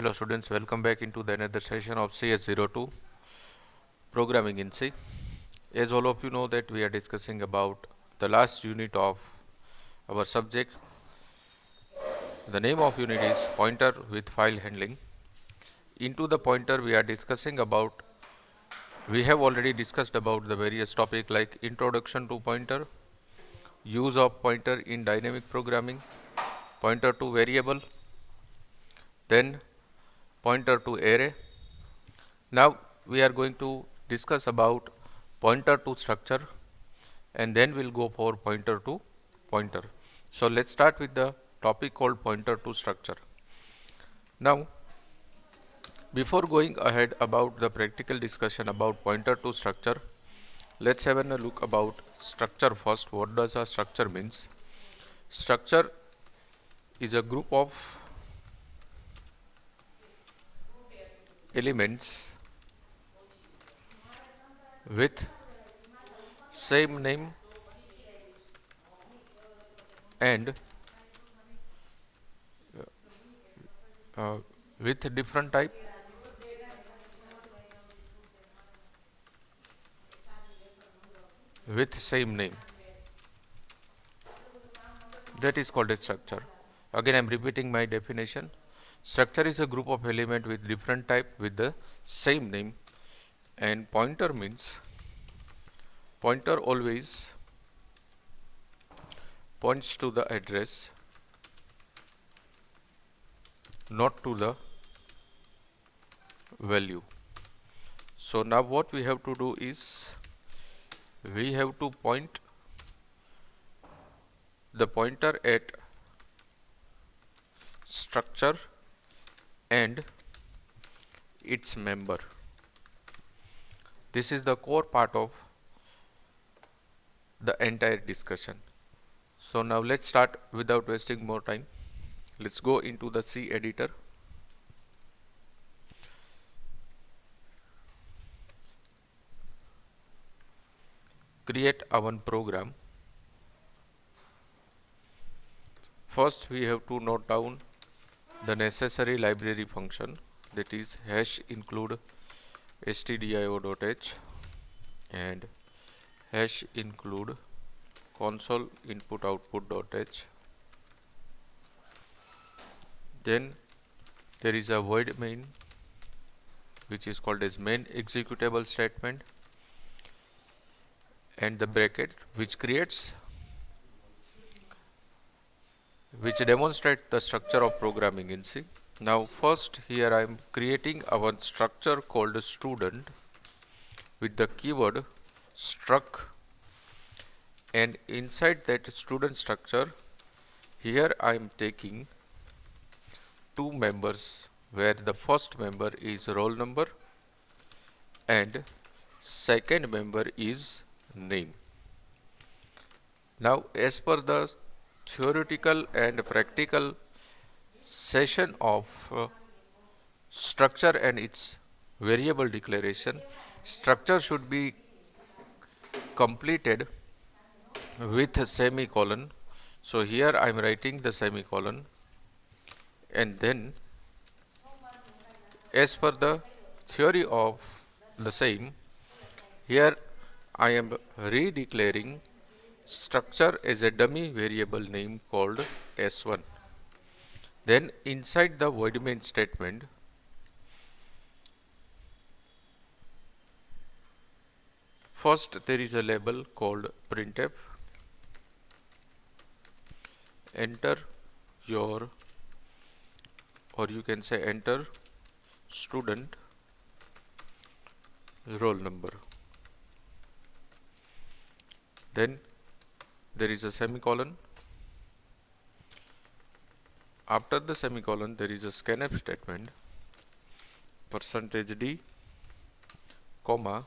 Hello students, welcome back into the another session of CS02 Programming in C. As all of you know that we are discussing about the last unit of our subject. The name of unit is Pointer with File Handling. Into the pointer we are discussing about, we have already discussed about the various topic like introduction to pointer, use of pointer in dynamic programming, pointer to variable, then pointer to array. Now we are going to discuss about pointer to structure and then we'll go for pointer to pointer. So let's start with the topic called pointer to structure. Now before going ahead about the practical discussion about pointer to structure, let's have a look about structure first. What does a structure means? Structure is a group of elements with same name and uh, with different type with same name. That is called a structure. Again, I am repeating my definition. Structure is a group of element with different type with the same name, and pointer means pointer always points to the address, not to the value. So now what we have to do is we have to point the pointer at structure and its member. This is the core part of the entire discussion. So now let's start without wasting more time. Let's go into the C editor. Create our program. First we have to note down the necessary library function, that is hash include stdio.h and hash include console input output.h. Then there is a void main which is called as main executable statement and the bracket which demonstrates the structure of programming in C. Now first here I am creating our structure called student with the keyword struct, and inside that student structure here I am taking two members where the first member is roll number and second member is name. Now as per the theoretical and practical session of structure and its variable declaration, structure should be completed with a semicolon. So here I am writing the semicolon, and then as per the theory of the same, here I am redeclaring structure as a dummy variable name called S1. Then inside the void main statement, first there is a label called printf. Enter your, or you can say enter student roll number. Then there is a semicolon. After the semicolon there is a scanf statement, %d, comma.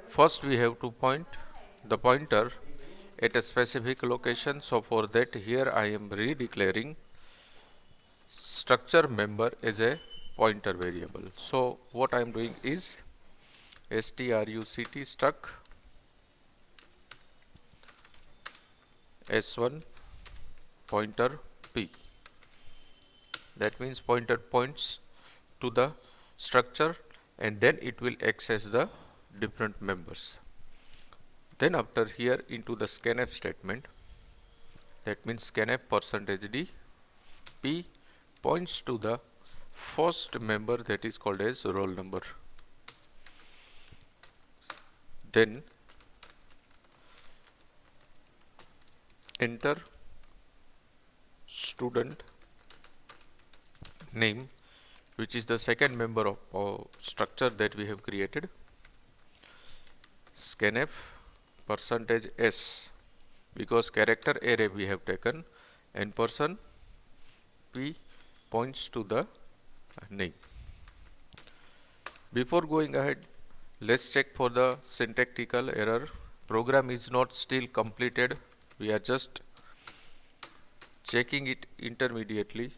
First we have to point the pointer at a specific location. So for that here I am redeclaring structure member as a pointer variable. So what I am doing is struct struct s1 pointer p. That means pointer points to the structure and then it will access the different members. Then after here into the scanf statement, that means scanf %d p points to the first member, that is called as roll number. Then enter student name, which is the second member of structure that we have created. Scanf %s, because character array we have taken, and person p points to the name. Before going ahead, let's check for the syntactical error. Program is not still completed. We are just checking it intermediately.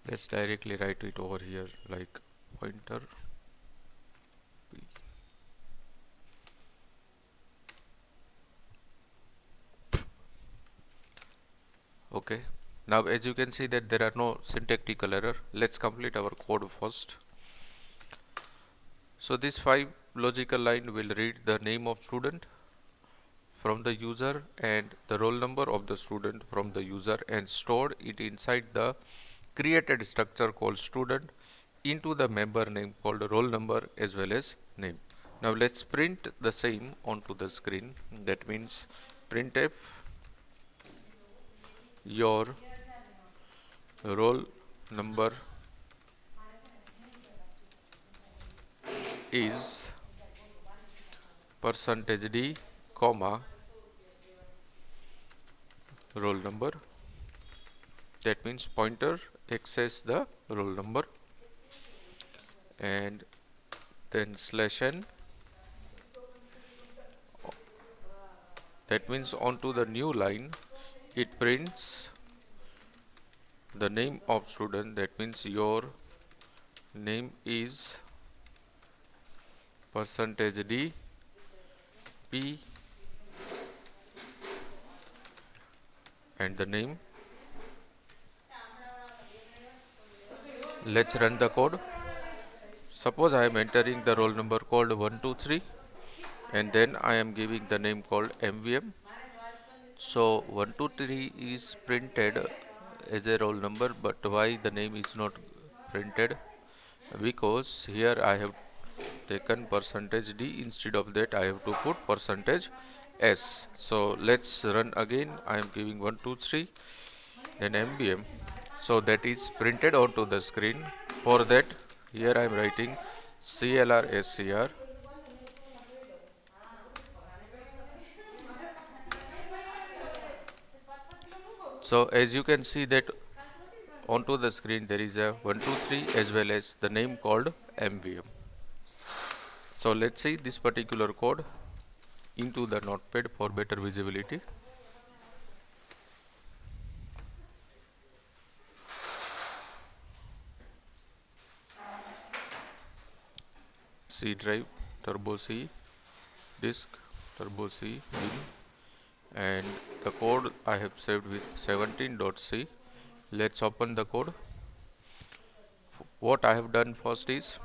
Let's directly write it over here like pointer p. Okay, now as you can see that there are no syntactical error. Let's complete our code first. So this 5 logical line will read the name of student from the user and the roll number of the student from the user and stored it inside the created structure called student into the member name called roll number as well as name. Now let's print the same onto the screen. That means printf your roll number is %d comma roll number. That means pointer access the roll number, and then /n. That means onto the new line it prints the name of student. That means your name is %d p and the name. Let's run the code. Suppose I am entering the roll number called 123 and then I am giving the name called MVM. So 123 is printed as a roll number, but why the name is not printed? Because here I have taken %d, instead of that I have to put %s. So let's run again. I am giving 123 then MVM, so that is printed onto the screen. For that here I am writing CLRSCR. So as you can see that onto the screen there is a 123 as well as the name called MVM. So let's see this particular code into the notepad for better visibility. C drive, turbo C, disk, turbo C, bin, and the code I have saved with 17.c. Let's open the code. What I have done first is,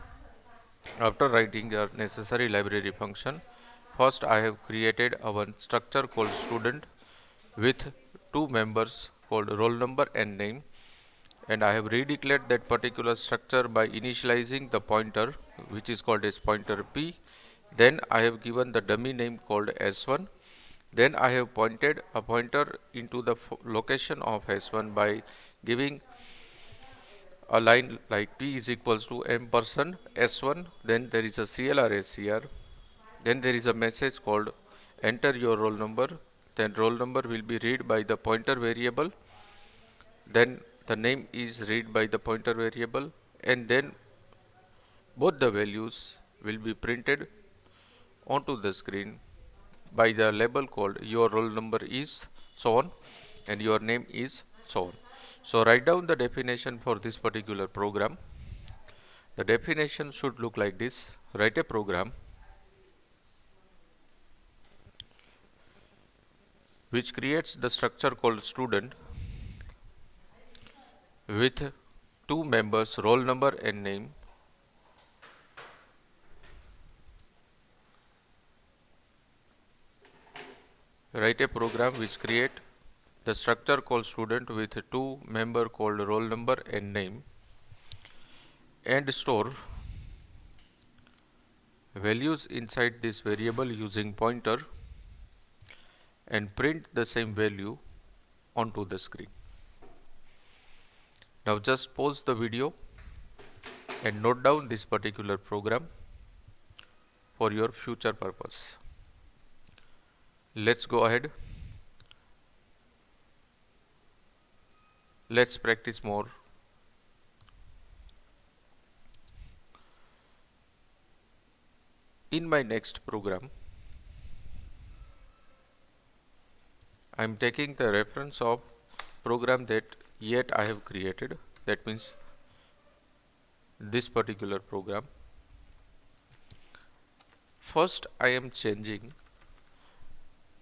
after writing a necessary library function, first I have created a one structure called student with two members called roll number and name, and I have redeclared that particular structure by initializing the pointer, which is called as pointer p. Then I have given the dummy name called s1. Then I have pointed a pointer into the location of s1 by giving a line like p is equals to ampersand s1. Then there is a clr scr. Then there is a message called enter your roll number. Then roll number will be read by the pointer variable. Then the name is read by the pointer variable, and then both the values will be printed onto the screen by the label called your roll number is so on and your name is so on. So write down the definition for this particular program. The definition should look like this. Write a program which creates the structure called student with two members, roll number and name. Write a program which create the structure called student with two member called roll number and name, and store values inside this variable using pointer and print the same value onto the screen. Now just pause the video and note down this particular program for your future purpose. Let's go ahead. Let's practice more. In my next program, I am taking the reference of program that yet I have created. That means this particular program. First, I am changing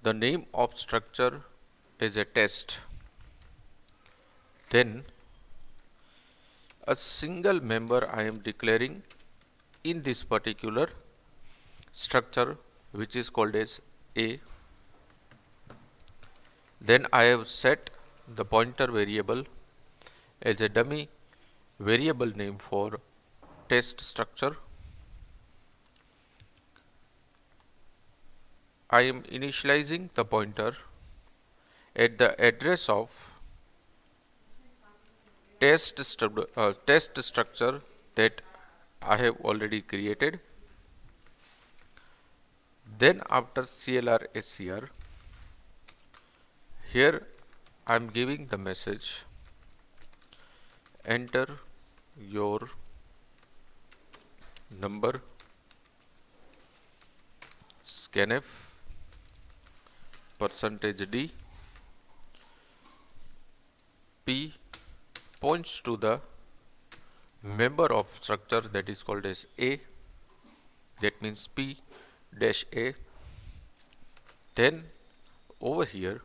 the name of structure as a test. Then a single member I am declaring in this particular structure, which is called as A. Then I have set the pointer variable as a dummy variable name for test structure. I am initializing the pointer at the address of test structure that I have already created. Then after CLR SCR, here I am giving the message enter your number scanf %d. P points to the member of structure that is called as A, that means P dash A. Then over here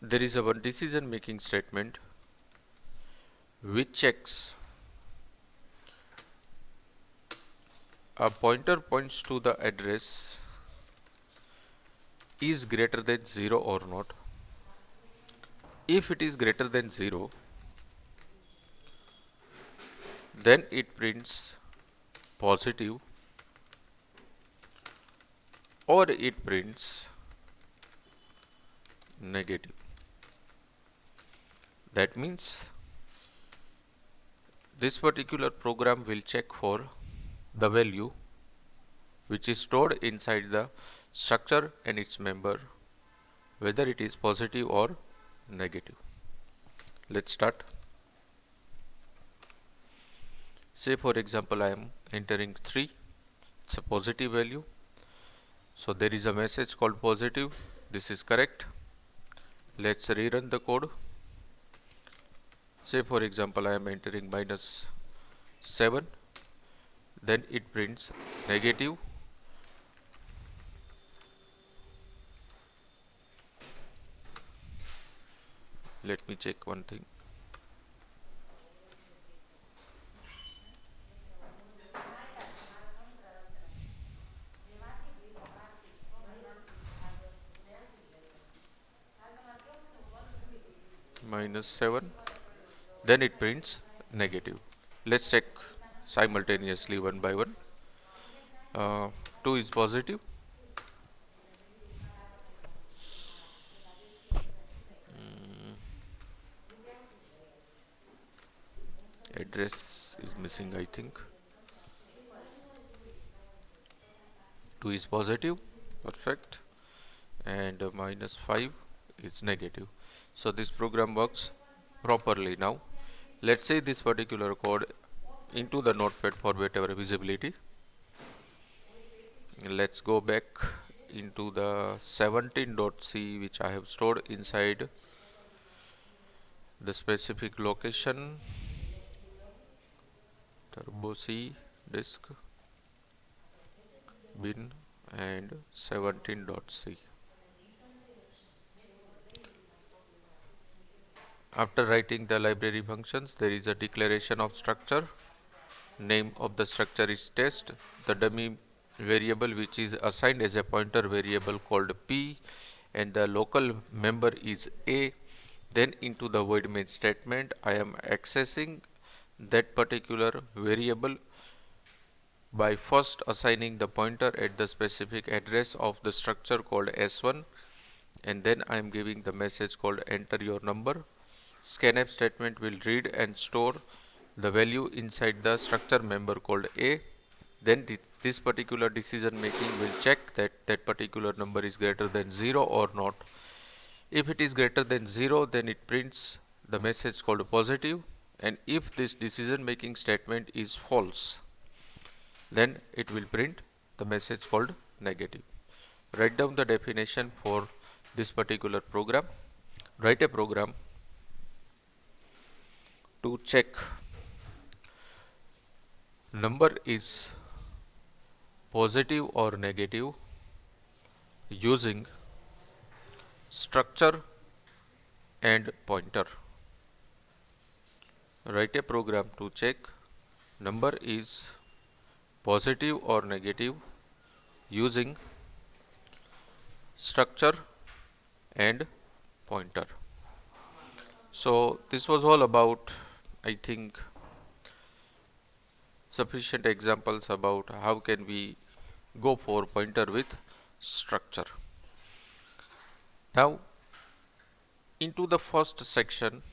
there is a one decision making statement which checks a pointer points to the address is greater than 0 or not. If it is greater than 0, then it prints positive or it prints negative. That means this particular program will check for the value which is stored inside the structure and its member, whether it is positive or negative. Let's start. Say for example I am entering 3, it's a positive value. So there is a message called positive. This is correct. Let's rerun the code. Say for example I am entering -7, then it prints negative. Let me check one thing. minus 7, then it prints negative. Let's check simultaneously one by one. 2 is positive, address is missing, I think. 2 is positive, perfect, and minus 5 is negative. So this program works properly. Now let's say this particular code into the notepad for better visibility. Let's go back into the 17.c which I have stored inside the specific location, turbo C disk bin and 17.c. After writing the library functions, there is a declaration of structure. Name of the structure is test. The dummy variable which is assigned as a pointer variable called p, and the local member is a. Then into the void main statement I am accessing that particular variable by first assigning the pointer at the specific address of the structure called s1, and then I am giving the message called enter your number. Scanf statement will read and store the value inside the structure member called a. Then this particular decision making will check that that particular number is greater than 0 or not. If it is greater than 0, then it prints the message called positive, and if this decision making statement is false, then it will print the message called negative. Write down the definition for this particular program. Write a program to check number is positive or negative using structure and pointer. Write a program to check number is positive or negative using structure and pointer. So this was all about, I think, sufficient examples about how can we go for pointer with structure. Now into the first section,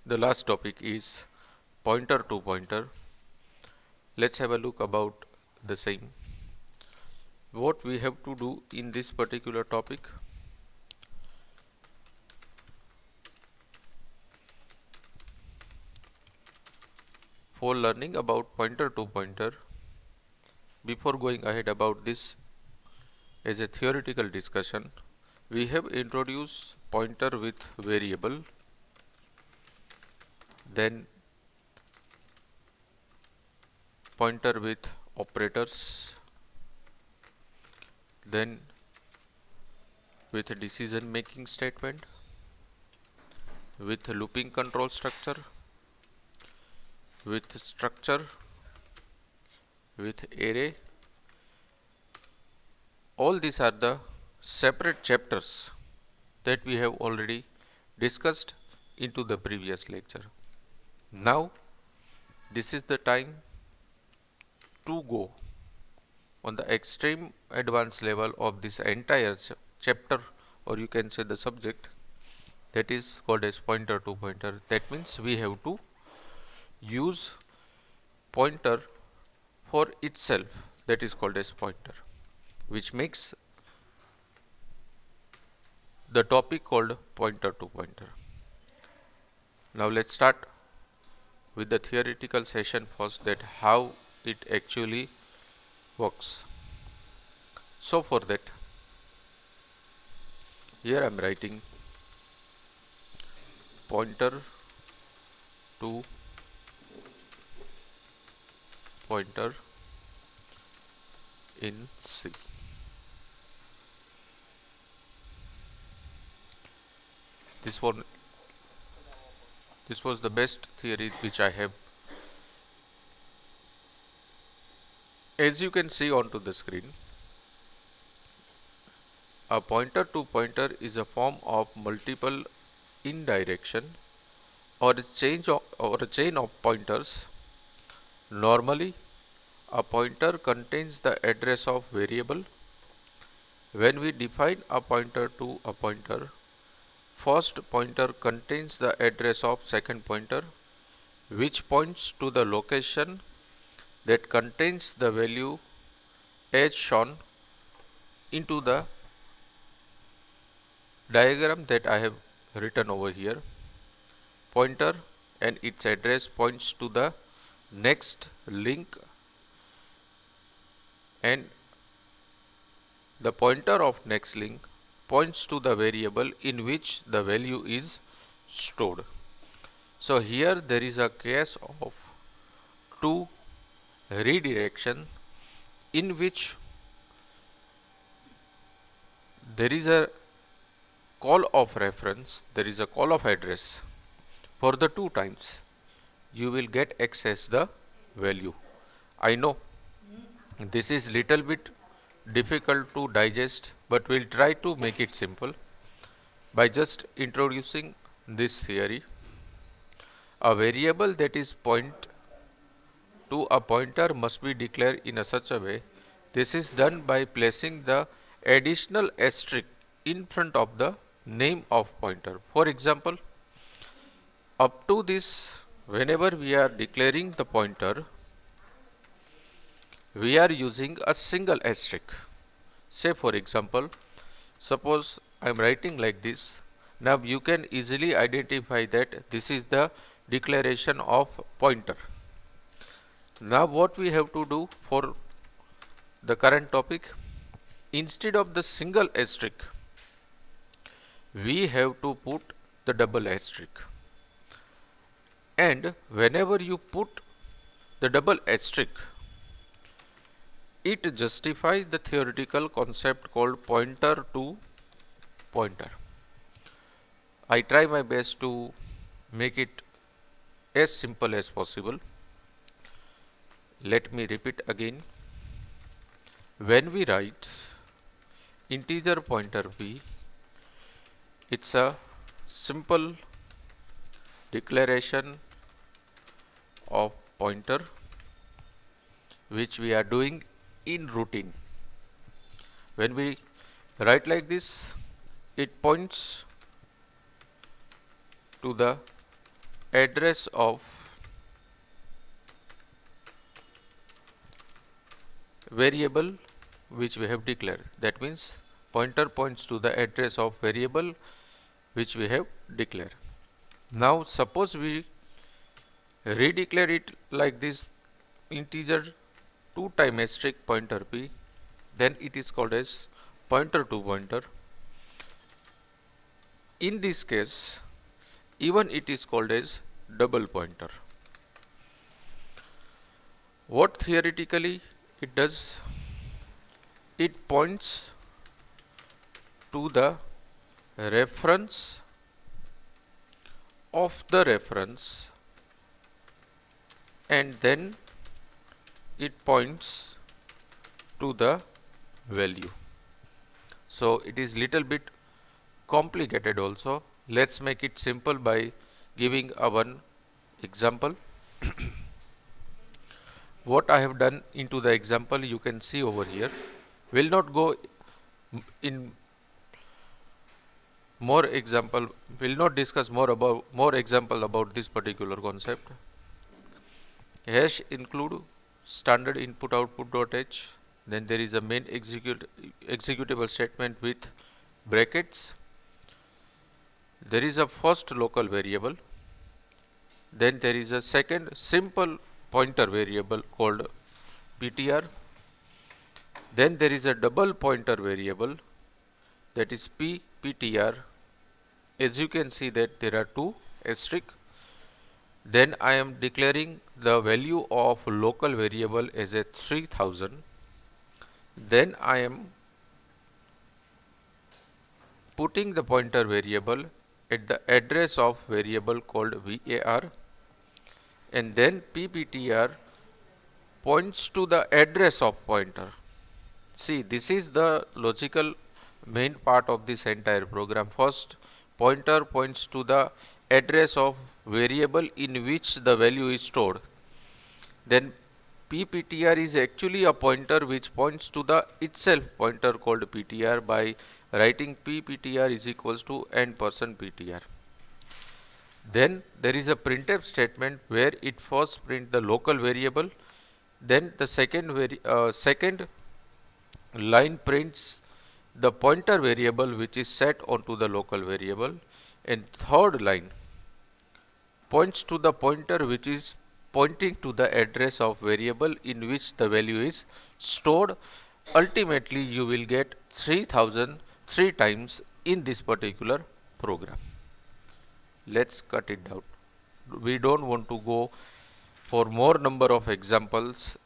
the last topic is pointer to pointer. Let's have a look about the same. What we have to do in this particular topic: for learning about pointer to pointer, before going ahead about this as a theoretical discussion, we have introduced pointer with variable, then pointer with operators, then with a decision making statement, with a looping control structure, with structure, with array. All these are the separate chapters that we have already discussed into the previous lecture. Now this is the time to go on the extreme advanced level of this entire chapter, or you can say the subject, that is called as pointer to pointer. That means we have to use pointer for itself, that is called as pointer, which makes the topic called pointer to pointer. Now let's start with the theoretical session first, that how it actually works. So for that, here I am writing pointer to pointer in C. This was the best theory which I have. As you can see onto the screen, a pointer to pointer is a form of multiple in direction or a chain of pointers. Normally, a pointer contains the address of variable. When we define a pointer to a pointer, first pointer contains the address of second pointer, which points to the location that contains the value as shown into the diagram that I have written over here. Pointer and its address points to the next link, and the pointer of next link points to the variable in which the value is stored. So here there is a case of two redirection in which there is a call of reference, there is a call of address. For the two times you will get access the value. I know this is little bit difficult to digest, but we'll try to make it simple by just introducing this theory. A variable that is point to a pointer must be declared in such a way. This is done by placing the additional asterisk in front of the name of pointer. For example, up to this, whenever we are declaring the pointer, we are using a single asterisk. Say for example, suppose I am writing like this. Now you can easily identify that this is the declaration of pointer. Now what we have to do for the current topic, instead of the single asterisk, we have to put the double asterisk. And whenever you put the double asterisk, it justifies the theoretical concept called pointer to pointer. I try my best to make it as simple as possible. Let me repeat again. When we write integer pointer p, it's a simple declaration of pointer which we are doing in routine. When we write like this, it points to the address of variable which we have declared. That means pointer points to the address of variable which we have declared. Now suppose we redeclare it like this, integer 2 time asterisk pointer p, then it is called as pointer to pointer. In this case, even it is called as double pointer. What theoretically it does? It points to the reference of the reference, and then it points to the value. So it is little bit complicated also. Let's make it simple by giving a one example. What I have done into the example you can see over here. Will not go in more example, will not discuss more example about this particular concept. Hash include standard input output dot h, then there is a main executable statement with brackets, there is a first local variable, then there is a second simple pointer variable called ptr, then there is a double pointer variable, that is ptr. As you can see that there are two asterisks. Then I am declaring the value of local variable as a 3000. Then I am putting the pointer variable at the address of variable called var, and then pptr points to the address of pointer. See, this is the logical main part of this entire program. First pointer points to the address of variable in which the value is stored, then pptr is actually a pointer which points to the itself pointer called ptr by writing pptr is equals to n%ptr. Then there is a printf statement where it first print the local variable, then the second line prints the pointer variable which is set onto the local variable, and third line points to the pointer which is pointing to the address of variable in which the value is stored. Ultimately you will get 3000 three times in this particular program. Let's cut it down. We don't want to go for more number of examples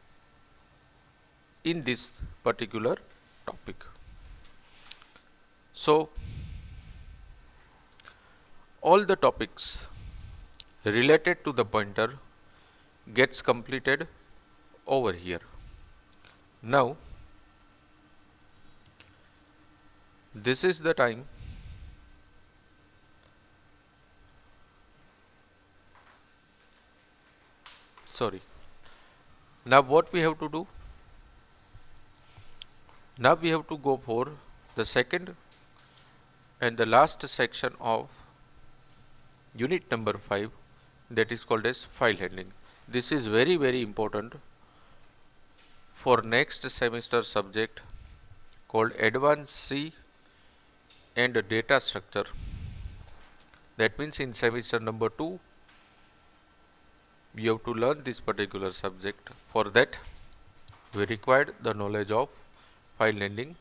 in this particular topic. So all the topics related to the pointer gets completed over here. Now this is the time now what we have to do, now we have to go for the second and the last section of unit number 5, that is called as file handling. This is very important for next semester subject called Advanced C and Data Structure. That means in semester number 2 you have to learn this particular subject. For that we required the knowledge of file handling.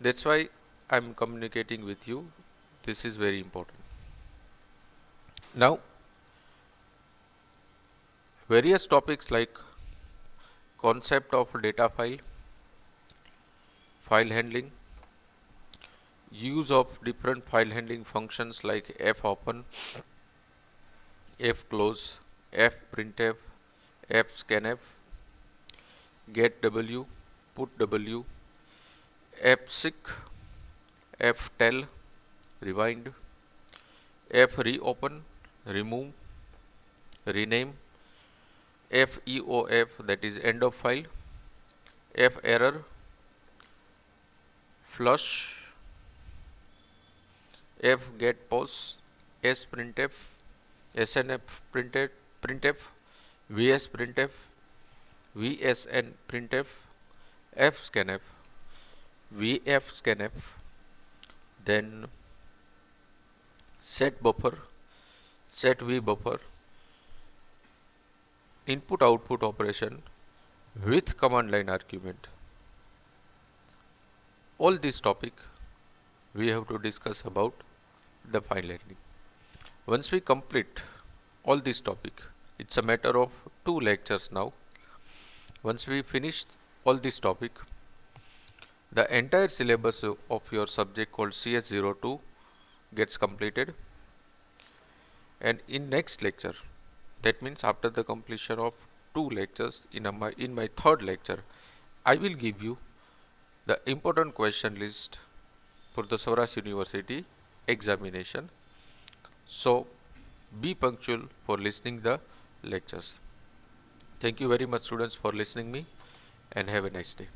That's why I am communicating with you. This is very important. Now various topics like concept of data file, file handling, use of different file handling functions like fopen, fclose, fprintf, fscanf, getw, putw, fseek, ftell, rewind, freopen, remove, rename, feof, that is end of file, ferror, flush, fgetpos, sprintf, snf printf, vsprintf, vsnprintf, fscanf, vfscanf, then set buffer, set vbuffer, input output operation with command line argument. All this topic we have to discuss about the file handling. Once we complete all this topic, it's a matter of 2 lectures now. Once we finish all this topic, the entire syllabus of your subject called CS02 gets completed, and in next lecture, that means after the completion of 2 lectures, in my third lecture, I will give you the important question list for the Saurashtra University examination. So be punctual for listening the lectures. Thank you very much students for listening me, and have a nice day.